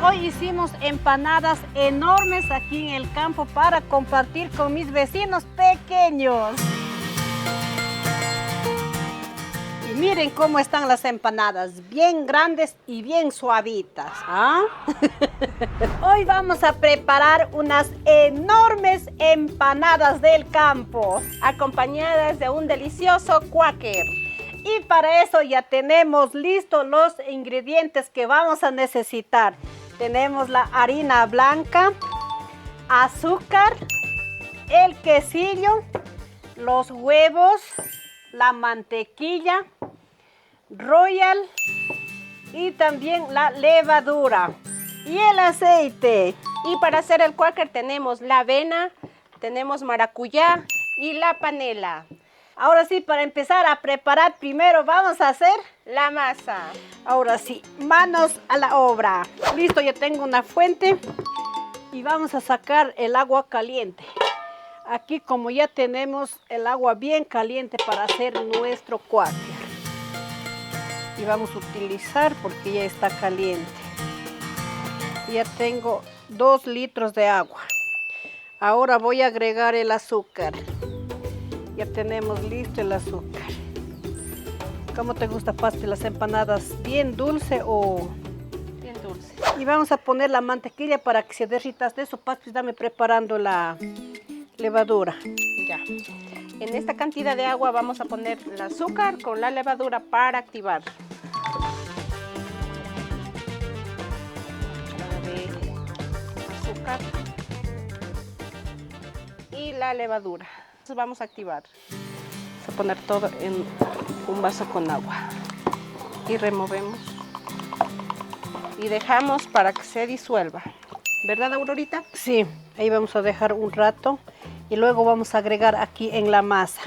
Hoy hicimos empanadas enormes aquí en el campo para compartir con mis vecinos pequeños. Y miren cómo están las empanadas, bien grandes y bien suavitas. ¿Ah? Hoy vamos a preparar unas enormes empanadas del campo, acompañadas de un delicioso quaker. Y para eso ya tenemos listos los ingredientes que vamos a necesitar. Tenemos la harina blanca, azúcar, el quesillo, los huevos, la mantequilla, royal y también la levadura y el aceite. Y para hacer el quaker tenemos la avena, tenemos maracuyá y la panela. Ahora sí, para empezar a preparar, primero vamos a hacer la masa. Ahora sí, manos a la obra. Listo, ya tengo una fuente y vamos a sacar el agua caliente. Aquí como ya tenemos el agua bien caliente para hacer nuestro quaker. Y vamos a utilizar porque ya está caliente. Ya tengo 2 litros de agua. Ahora voy a agregar el azúcar. Ya tenemos listo el azúcar. ¿Cómo te gusta, Paspi, las empanadas? ¿Bien dulce o...? Bien dulce. Y vamos a poner la mantequilla para que se derrita de eso. Paspi, dame preparando la levadura. Ya. En esta cantidad de agua vamos a poner el azúcar con la levadura para activar. Azúcar y la levadura. Vamos a activar. Vamos a poner todo en un vaso con agua y removemos y dejamos para que se disuelva. ¿Verdad, Aurorita? Sí, ahí vamos a dejar un rato y luego vamos a agregar aquí en la masa.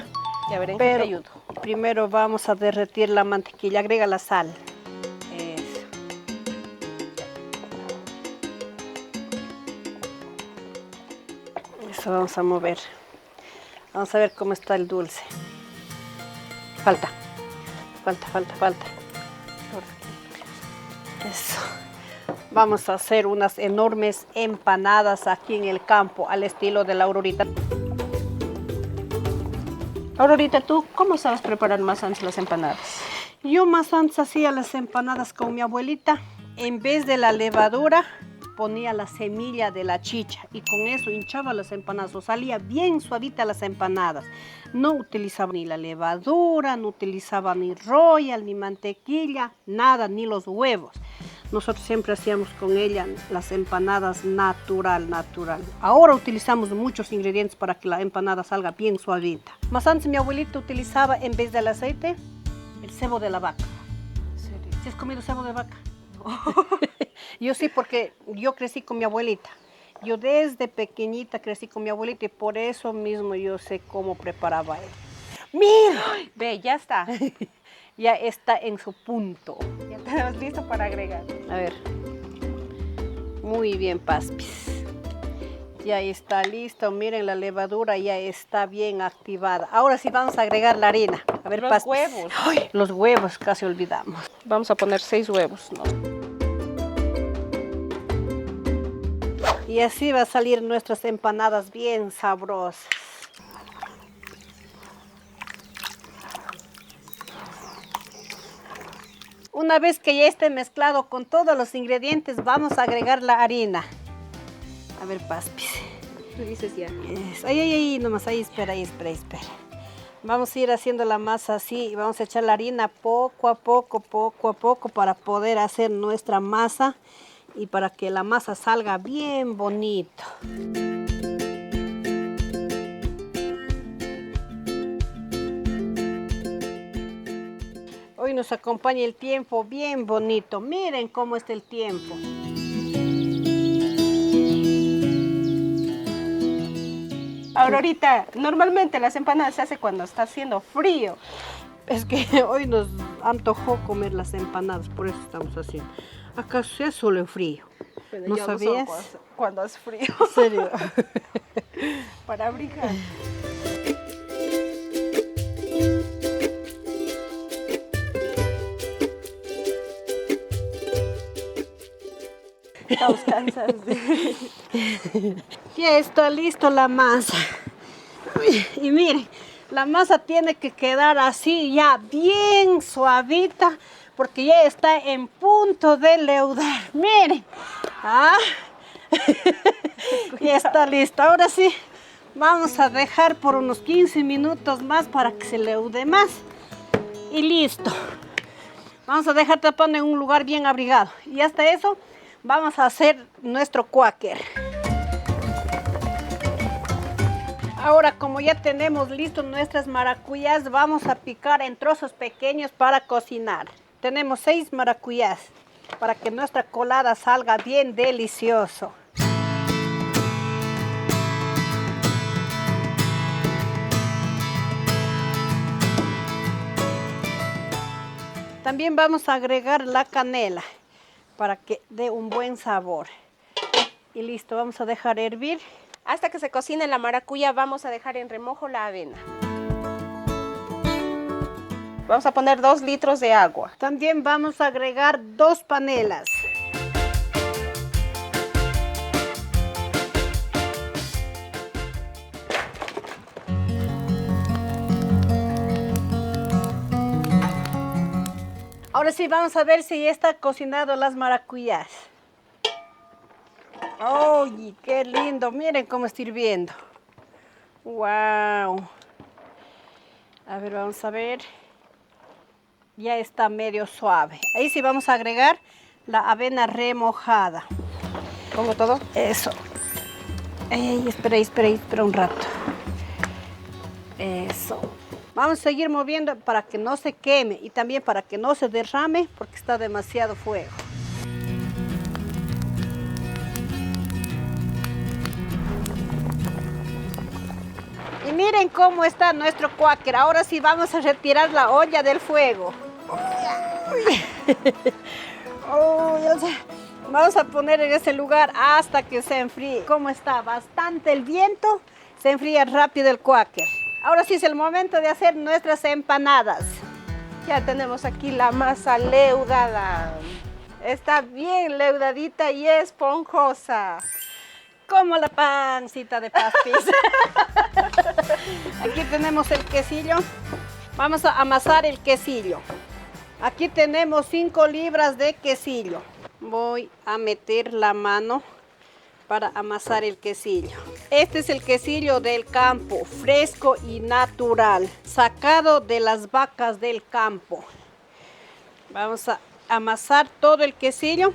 Ya verán que te ayudo. Primero vamos a derretir la mantequilla, agrega la sal. Eso. Eso vamos a mover. Vamos a ver cómo está el dulce. Falta. Eso. Vamos a hacer unas enormes empanadas aquí en el campo al estilo de la Aurorita. Aurorita, ¿tú cómo sabes preparar más antes las empanadas? Yo más antes hacía las empanadas con mi abuelita. En vez de la levadura, ponía la semilla de la chicha y con eso hinchaba las empanadas, o salía bien suavita las empanadas. No utilizaba ni la levadura, no utilizaba ni royal, ni mantequilla, nada, ni los huevos. Nosotros siempre hacíamos con ella las empanadas natural. Ahora utilizamos muchos ingredientes para que la empanada salga bien suavita. Más antes mi abuelita utilizaba en vez del aceite, el sebo de la vaca. ¿En serio? ¿Sí has comido sebo de vaca? Yo sí, porque yo crecí con mi abuelita. Yo desde pequeñita crecí con mi abuelita y por eso mismo yo sé cómo preparaba él. ¡Mira! Ve, ya está. Ya está en su punto. Ya tenemos listo para agregar. A ver. Muy bien, Paspis. Ya está listo. Miren, la levadura ya está bien activada. Ahora sí vamos a agregar la harina. A ver, los Paspis. Huevos. Ay, los huevos, casi olvidamos. Vamos a poner 6 huevos, ¿no? Y así va a salir nuestras empanadas bien sabrosas. Una vez que ya esté mezclado con todos los ingredientes, vamos a agregar la harina. A ver, Paspis. Tú dices ya. Ay, nomás ahí, espera. Vamos a ir haciendo la masa así y vamos a echar la harina poco a poco para poder hacer nuestra masa y para que la masa salga bien bonito. Hoy nos acompaña el tiempo bien bonito. Miren cómo está el tiempo. Aurorita, normalmente las empanadas se hacen cuando está haciendo frío. Es que hoy nos antojó comer las empanadas, por eso estamos haciendo. Acá se hace solo en frío. Pero ¿No yo sabías? lo uso cuando es frío. ¿En serio? Para abrigar. Estamos cansados. Ya está listo la masa. Y miren, la masa tiene que quedar así ya bien suavita porque ya está en punto de leudar. Miren. Ah. Ya está listo. Ahora sí, vamos a dejar por unos 15 minutos más para que se leude más. Y listo. Vamos a dejar tapando en un lugar bien abrigado. Y hasta eso vamos a hacer nuestro cuáquer. Ahora, como ya tenemos listos nuestras maracuyás, vamos a picar en trozos pequeños para cocinar. Tenemos 6 maracuyás para que nuestra colada salga bien delicioso. También vamos a agregar la canela para que dé un buen sabor. Y listo, vamos a dejar hervir. Hasta que se cocine la maracuya vamos a dejar en remojo la avena. Vamos a poner 2 litros de agua. También vamos a agregar 2 panelas. Ahora sí, vamos a ver si ya está cocinado las maracuyás. ¡Oye, qué lindo! Miren cómo está hirviendo. ¡Wow! A ver, vamos a ver. Ya está medio suave. Ahí sí vamos a agregar la avena remojada. ¿Pongo todo? Eso. Ey, espera un rato. Eso. Vamos a seguir moviendo para que no se queme y también para que no se derrame porque está demasiado fuego. Y miren cómo está nuestro cuáquer. Ahora sí vamos a retirar la olla del fuego. Vamos a poner en ese lugar hasta que se enfríe. Como está bastante el viento, se enfría rápido el cuáquer. Ahora sí es el momento de hacer nuestras empanadas. Ya tenemos aquí la masa leudada. Está bien leudadita y esponjosa. Como la pancita de pastis. Aquí tenemos el quesillo. Vamos a amasar el quesillo. Aquí tenemos 5 libras de quesillo. Voy a meter la mano para amasar el quesillo. Este es el quesillo del campo, fresco y natural, sacado de las vacas del campo. Vamos a amasar todo el quesillo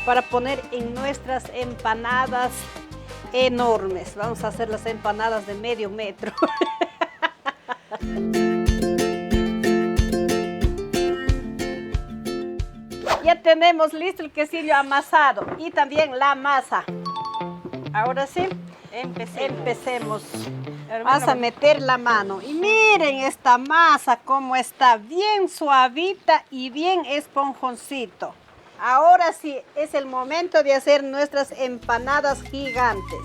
para poner en nuestras empanadas enormes. Vamos a hacer las empanadas de medio metro. Ya tenemos listo el quesillo amasado y también la masa. Ahora sí, empecemos. Vas a meter la mano y miren esta masa cómo está, bien suavita y bien esponjoncito. Ahora sí es el momento de hacer nuestras empanadas gigantes.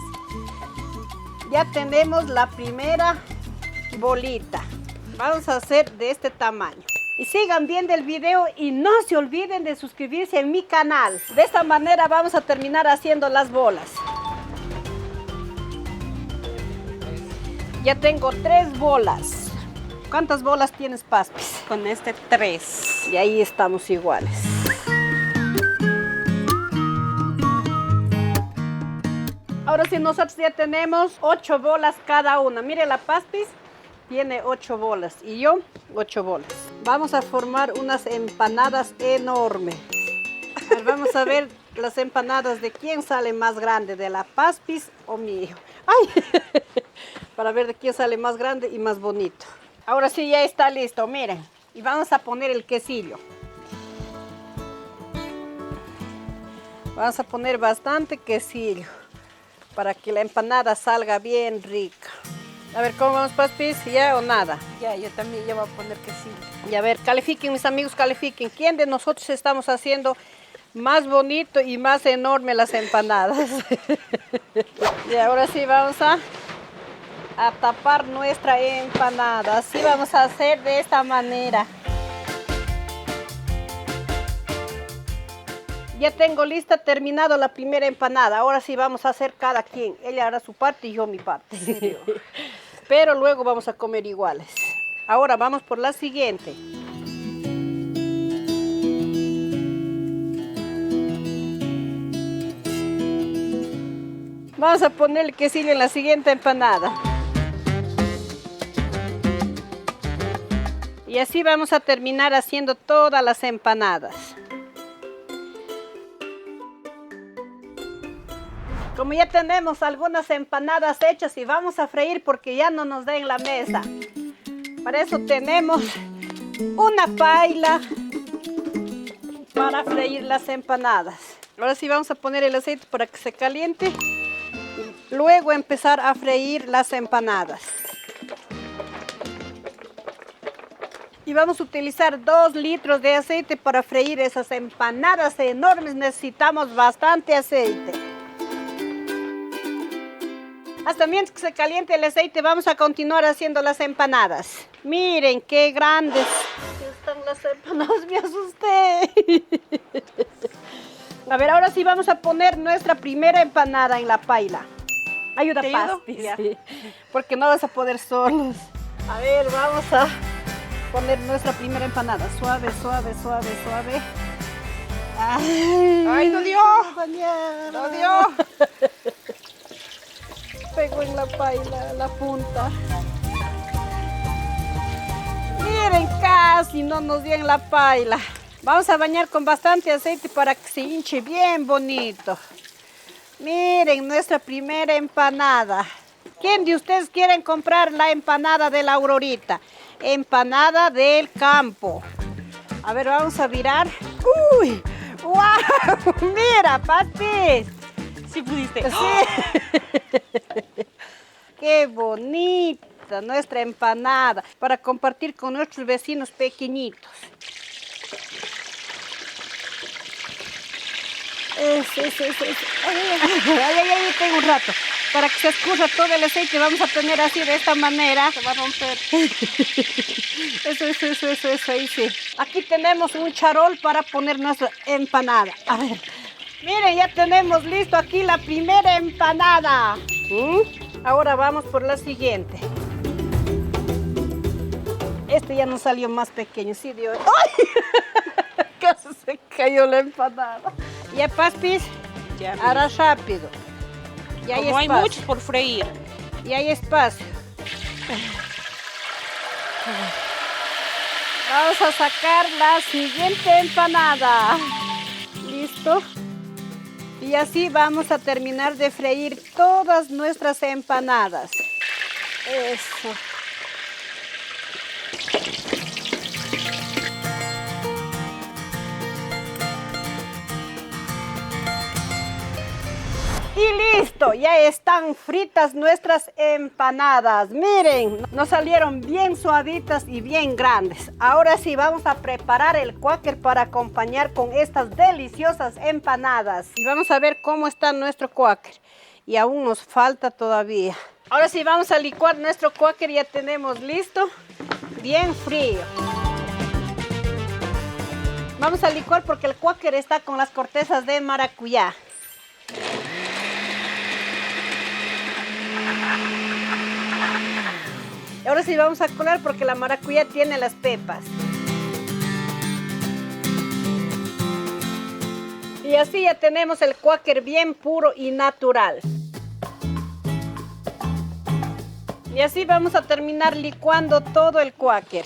Ya tenemos la primera bolita. Vamos a hacer de este tamaño. Y sigan viendo el video y no se olviden de suscribirse en mi canal. De esta manera vamos a terminar haciendo las bolas. Ya tengo 3 bolas. ¿Cuántas bolas tienes, Paspis? Con este 3. Y ahí estamos iguales. Ahora sí, nosotros ya tenemos 8 bolas cada una. Mire, la Paspis tiene 8 bolas y yo 8 bolas. Vamos a formar unas empanadas enormes. A ver, vamos a ver las empanadas de quién sale más grande, de la Paspis o mío. ¡Ay! Para ver de quién sale más grande y más bonito. Ahora sí ya está listo, miren. Y vamos a poner el quesillo. Vamos a poner bastante quesillo para que la empanada salga bien rica. A ver, ¿cómo vamos, Paspis? ¿Ya o nada? Ya, yo también ya voy a poner quesillo. Y a ver, califiquen, mis amigos, califiquen. ¿Quién de nosotros estamos haciendo más bonito y más enorme las empanadas? Y ahora sí vamos a tapar nuestra empanada. Así vamos a hacer de esta manera. Ya tengo lista, terminado la primera empanada. Ahora sí vamos a hacer cada quien. Ella hará su parte y yo mi parte. Pero luego vamos a comer iguales. Ahora vamos por la siguiente. Vamos a poner el quesillo en la siguiente empanada. Y así vamos a terminar haciendo todas las empanadas. Como ya tenemos algunas empanadas hechas y vamos a freír porque ya no nos da en la mesa. Para eso tenemos una paila para freír las empanadas. Ahora sí vamos a poner el aceite para que se caliente. Y luego empezar a freír las empanadas. Y vamos a utilizar 2 litros de aceite para freír esas empanadas enormes. Necesitamos bastante aceite. Hasta mientras que se caliente el aceite, vamos a continuar haciendo las empanadas. Miren qué grandes están las empanadas, me asusté. A ver, ahora sí vamos a poner nuestra primera empanada en la paila. Ayuda, Paspi, sí, porque no vas a poder solos. A ver, vamos a poner nuestra primera empanada. Suave, suave, suave, suave. ¡Ay, no dio! ¡No dio! Pegó en la paila, la punta. Miren, casi no nos dio en la paila. Vamos a bañar con bastante aceite para que se hinche bien bonito. Miren nuestra primera empanada. ¿Quién de ustedes quieren comprar la empanada de la Aurorita? Empanada del campo. A ver, vamos a virar. ¡Uy! ¡Wow! ¡Mira, Patis! Sí pudiste. Sí. ¡Qué bonita nuestra empanada! Para compartir con nuestros vecinos pequeñitos. Eso. Ay, tengo un rato. Para que se escurra todo el aceite, vamos a tener así de esta manera. Se va a romper. Eso, ahí sí. Aquí tenemos un charol para poner nuestra empanada. A ver, miren, ya tenemos listo aquí la primera empanada. Ahora vamos por la siguiente. Este ya nos salió más pequeño, sí, Dios. ¡Ay! Casi se cayó la empanada. Ya, Paspis, Ya, hará rápido. Ya como hay muchos por freír. Y hay espacio. Vamos a sacar la siguiente empanada. ¿Listo? Y así vamos a terminar de freír todas nuestras empanadas. Eso. Y listo, ya están fritas nuestras empanadas. Miren, nos salieron bien suavitas y bien grandes. Ahora sí vamos a preparar el cuáquer para acompañar con estas deliciosas empanadas. Y vamos a ver cómo está nuestro cuáquer. Y aún nos falta todavía. Ahora sí vamos a licuar nuestro cuáquer, ya tenemos listo, bien frío. Vamos a licuar porque el cuáquer está con las cortezas de maracuyá. Ahora sí vamos a colar porque la maracuyá tiene las pepas. Y así ya tenemos el cuáquer bien puro y natural. Y así vamos a terminar licuando todo el cuáquer.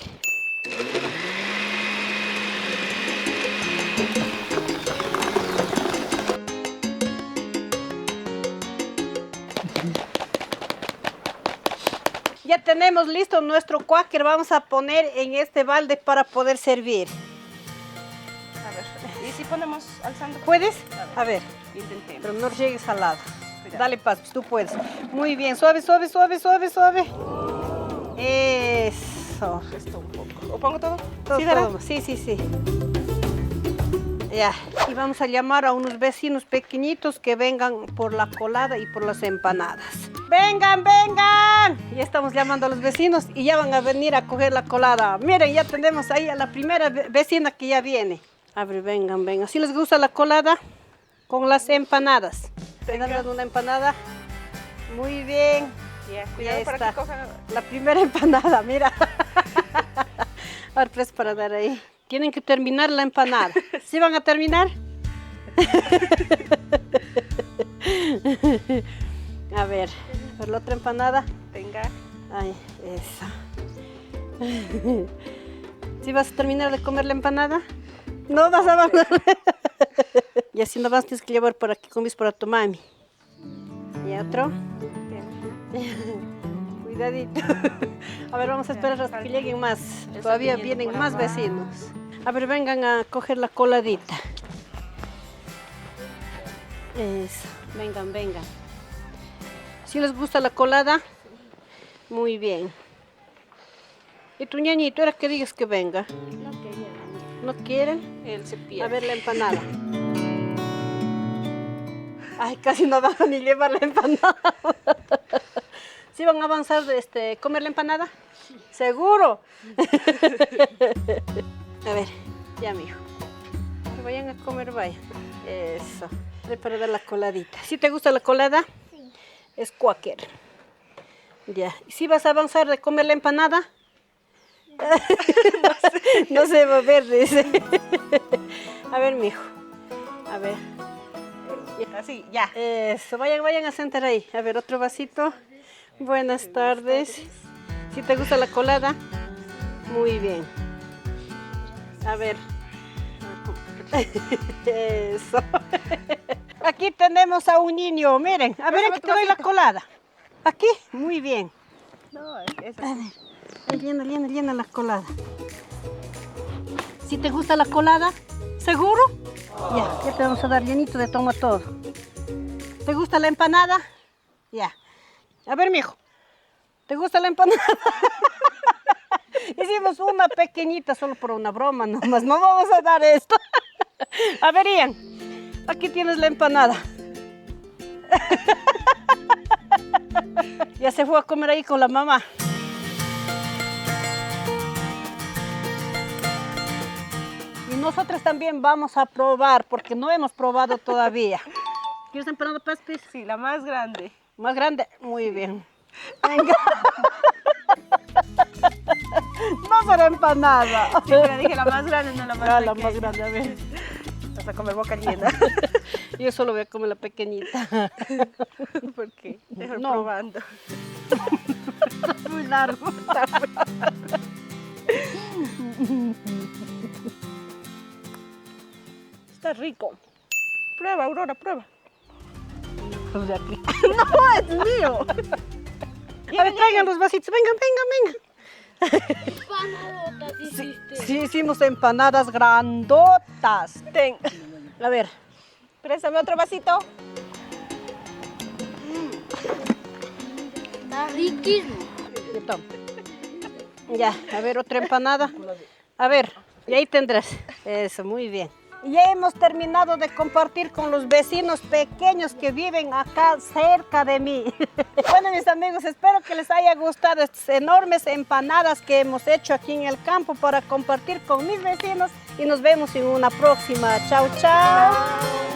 Ya tenemos listo nuestro cuáquer, vamos a poner en este balde para poder servir. A ver, ¿y si ponemos alzando? ¿Puedes? A ver, Intentemos. pero no llegues al lado. Cuidado. Dale, Paz, tú puedes. Muy bien, suave, suave, suave, suave, suave. Eso. Esto un poco. ¿O pongo todo? Todo, ¿Sí, Dara? todo. Sí, sí, sí. Ya. Y vamos a llamar a unos vecinos pequeñitos que vengan por la colada y por las empanadas. ¡Vengan, vengan! Ya estamos llamando a los vecinos y ya van a venir a coger la colada. Miren, ya tenemos ahí a la primera vecina que ya viene. A ver, vengan, vengan. ¿Sí les gusta la colada? Con las empanadas. Tengan una empanada. Muy bien. Ya, cuidado para está. que cojan. La primera empanada, mira. Ahora tres para dar ahí. Tienen que terminar la empanada. ¿Sí van a terminar? A ver, por la otra empanada. Venga. Ay, esa. ¿Sí vas a terminar de comer la empanada? No vas a avanzar. Y así no vas, tienes que llevar para que comes para tu mami. Y otro. Cuidadito. A ver, vamos a esperar hasta que lleguen más. Todavía vienen más vecinos. A ver, vengan a coger la coladita. Eso, vengan, vengan. ¿Sí les gusta la colada? Muy bien. ¿Y tu ñañito, era que digas que venga? No quería. ¿No quieren? Él se pierde. A ver la empanada. Ay, casi no van a ni llevar la empanada. ¿Sí van a avanzar de comer la empanada? Sí. ¿Seguro? A ver, ya mijo. Que vayan a comer, vayan. Eso. Para dar la coladita. ¿Sí te gusta la colada? Sí. Es cuáquer. Ya. ¿Y si vas a avanzar de comer la empanada? No se va a ver, dice. A ver, mijo. A ver. Así, ya. Eso, vayan a sentar ahí. A ver, otro vasito. Buenas tardes. ¿Sí te gusta la colada? Muy bien. A ver. Eso. Aquí tenemos a un niño, miren. A ver, aquí te doy la colada. Aquí, muy bien. No, es A ver, llena la colada. ¿Sí te gusta la colada? ¿Seguro? Ya te vamos a dar llenito de toma todo. ¿Te gusta la empanada? Ya. A ver, mijo. ¿Te gusta la empanada? Hicimos una pequeñita solo por una broma nomás. No vamos a dar esto. A ver, Ian. Aquí tienes la empanada. Ya se fue a comer ahí con la mamá. Y nosotros también vamos a probar, porque no hemos probado todavía. ¿Quieres empanada, Paspis? Sí, la más grande. ¿Más grande? Muy bien. Venga. No será empanada. Sí, pero dije la más grande, no la más Ah, pequeña. la más grande, a ver. Vas a comer boca llena. Yo solo voy a comer la pequeñita. ¿Por qué? Mejor No. probando. Muy largo. Está rico. Prueba, Aurora, prueba. No, es mío. A ver, traigan los vasitos. Vengan. Empanadotas hiciste. Sí, hicimos empanadas grandotas. Ten. A ver. Préstame otro vasito. Está riquísimo. Yo tomo. Ya, a ver, otra empanada. A ver, y ahí tendrás. Eso, muy bien. Ya hemos terminado de compartir con los vecinos pequeños que viven acá cerca de mí. Bueno, mis amigos, espero que les haya gustado estas enormes empanadas que hemos hecho aquí en el campo para compartir con mis vecinos y nos vemos en una próxima. Chao, chao.